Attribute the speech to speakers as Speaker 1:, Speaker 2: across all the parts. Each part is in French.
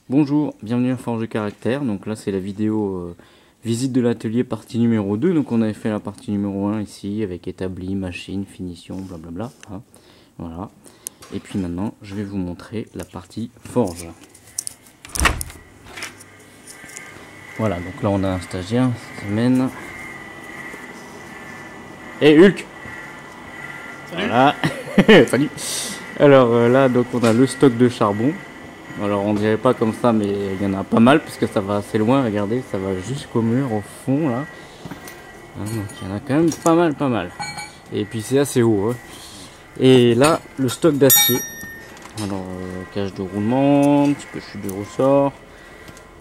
Speaker 1: Bonjour, bienvenue à Forge de Caractère. Donc là c'est la vidéo visite de l'atelier partie numéro 2. Donc on avait fait la partie numéro 1 ici avec établi, machine, finition, blablabla. Hein. Voilà. Et puis maintenant je vais vous montrer la partie forge. Voilà, donc là on a un stagiaire cette semaine. Et Hulk. Salut. Voilà. Salut. Alors là donc on a le stock de charbon. Alors on dirait pas comme ça, mais il y en a pas mal puisque ça va assez loin. Regardez, ça va jusqu'au mur au fond là. Donc il y en a quand même pas mal. Et puis c'est assez haut. Hein. Et là le stock d'acier. Alors cage de roulement, un petit peu chute de ressort,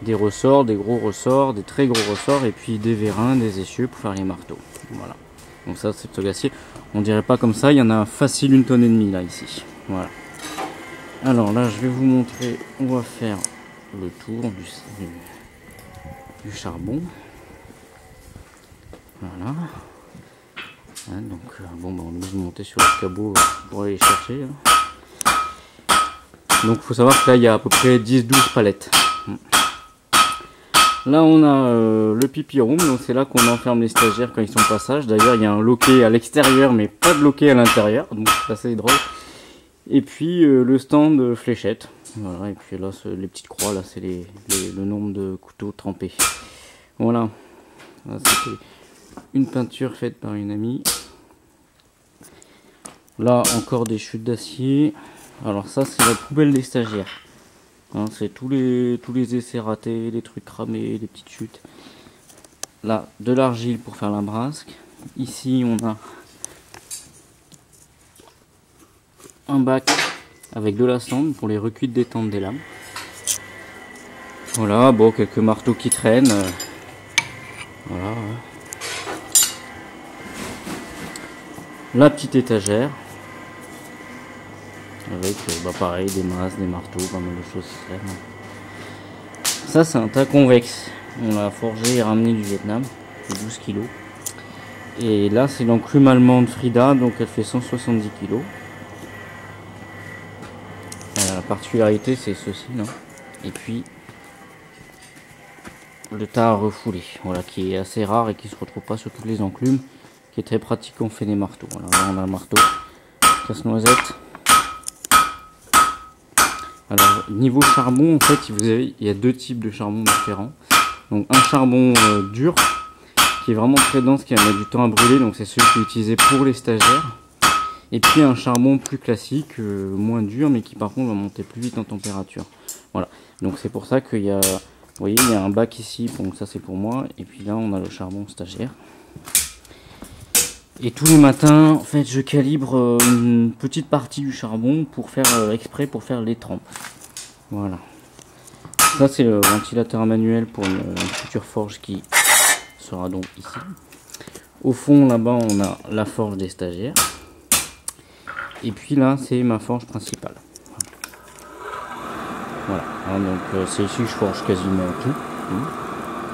Speaker 1: des ressorts, des gros ressorts, des très gros ressorts, et puis des vérins, des essieux pour faire les marteaux. Voilà. Donc ça c'est le stock d'acier. On dirait pas comme ça. Il y en a facile 1,5 tonnes là ici. Voilà. Alors là je vais vous montrer, on va faire le tour du charbon. Voilà. Hein, donc bon bah, on est obligé de monter sur le cabot pour aller les chercher. Hein. Donc il faut savoir que là il y a à peu près 10-12 palettes. Là on a le pipi room, donc c'est là qu'on enferme les stagiaires quand ils sont en passage. D'ailleurs il y a un loquet à l'extérieur mais pas de loquet à l'intérieur, donc c'est assez drôle. Et puis le stand fléchette. Voilà, et puis là les petites croix, là c'est le nombre de couteaux trempés. Voilà. C'était une peinture faite par une amie. Là encore des chutes d'acier. Alors ça c'est la poubelle des stagiaires. Hein, c'est tous les essais ratés, les trucs cramés, les petites chutes. Là de l'argile pour faire la brasque. Ici on a un bac avec de la cendre pour les recuites des tentes des lames. Voilà, bon, quelques marteaux qui traînent. Voilà. La petite étagère. Avec, pareil, des masses, des marteaux, pas mal de choses qui traînent. Ça, c'est un tas convexe. On l'a forgé et ramené du Vietnam. De 12 kg. Et là, c'est l'enclume allemande Frida, donc elle fait 170 kg. La particularité c'est ceci là. Et puis le tas à refouler, voilà, qui est assez rare et qui se retrouve pas sur toutes les enclumes, qui est très pratique quand on fait des marteaux. Alors là on a un marteau casse-noisette. Alors niveau charbon en fait il y a deux types de charbon différents. Donc un charbon dur qui est vraiment très dense, qui va mettre du temps à brûler, donc c'est celui qui est utilisé pour les stagiaires. Et puis un charbon plus classique, moins dur, mais qui par contre va monter plus vite en température. Voilà, donc c'est pour ça qu'il y a, vous voyez, il y a un bac ici, donc ça c'est pour moi, et puis là on a le charbon stagiaire. Et tous les matins, en fait, je calibre une petite partie du charbon pour faire exprès pour faire les trempes. Voilà. Ça c'est le ventilateur manuel pour une future forge qui sera donc ici. Au fond là-bas on a la forge des stagiaires. Et puis là, c'est ma forge principale. Voilà. Hein, donc c'est ici que je forge quasiment tout.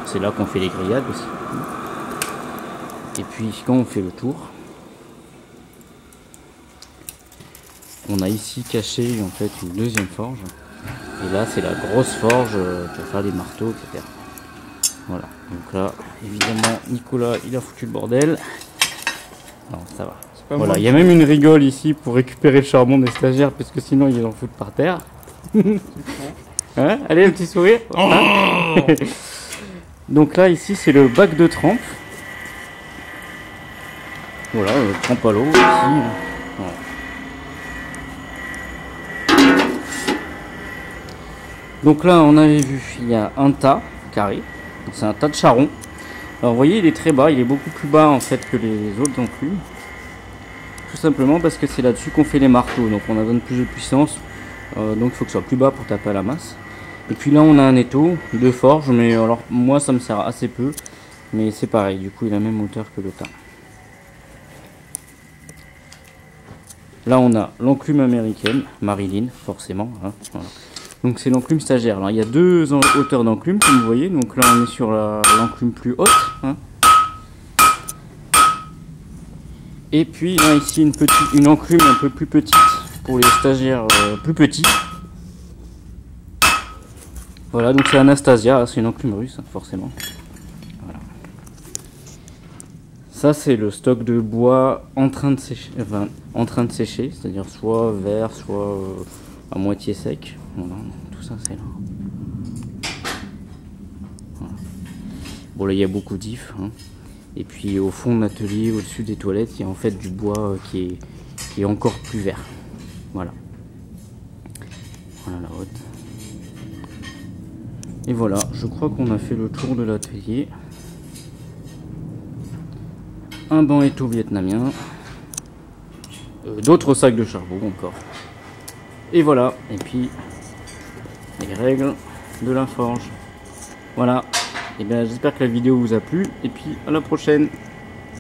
Speaker 1: C'est là qu'on fait les grillades aussi. Et puis quand on fait le tour, on a ici caché en fait une deuxième forge. Et là, c'est la grosse forge pour faire les marteaux, etc. Voilà. Donc là, évidemment, Nicolas, il a foutu le bordel. Non, ça va. Voilà, il y a même une rigole ici pour récupérer le charbon des stagiaires, parce que sinon ils en foutent par terre. Hein, allez, un petit sourire. Hein. Donc là, ici, c'est le bac de trempe. Voilà, trempe à l'eau ici. Voilà. Donc là, on avait vu, il y a un tas carré. C'est un tas de charron. Alors vous voyez, il est très bas, il est beaucoup plus bas en fait que les autres enclumes. Tout simplement parce que c'est là-dessus qu'on fait les marteaux, donc on a donne plus de puissance, donc il faut que ce soit plus bas pour taper à la masse. Et puis là on a un étau de forge, mais alors moi ça me sert assez peu, mais c'est pareil, du coup il a la même hauteur que le tas. Là on a l'enclume américaine, Marilyn, forcément, hein, voilà. Donc c'est l'enclume stagiaire. Alors il y a deux hauteurs d'enclume comme vous voyez, donc là on est sur l'enclume plus haute. Hein. Et puis là ici une enclume un peu plus petite pour les stagiaires plus petits. Voilà, donc c'est Anastasia, c'est une enclume russe, forcément. Voilà. Ça, c'est le stock de bois en train de sécher, c'est-à-dire soit vert, soit à moitié sec. Voilà, tout ça, c'est là. Voilà. Bon, là, il y a beaucoup d'ifs. Hein. Et puis, au fond de l'atelier, au-dessus des toilettes, il y a en fait du bois qui est encore plus vert. Voilà. Voilà la haute. Et voilà, je crois qu'on a fait le tour de l'atelier. Un banc étau vietnamien. D'autres sacs de charbon encore. Et voilà, et puis les règles de la forge. Voilà, et bien j'espère que la vidéo vous a plu, et puis à la prochaine.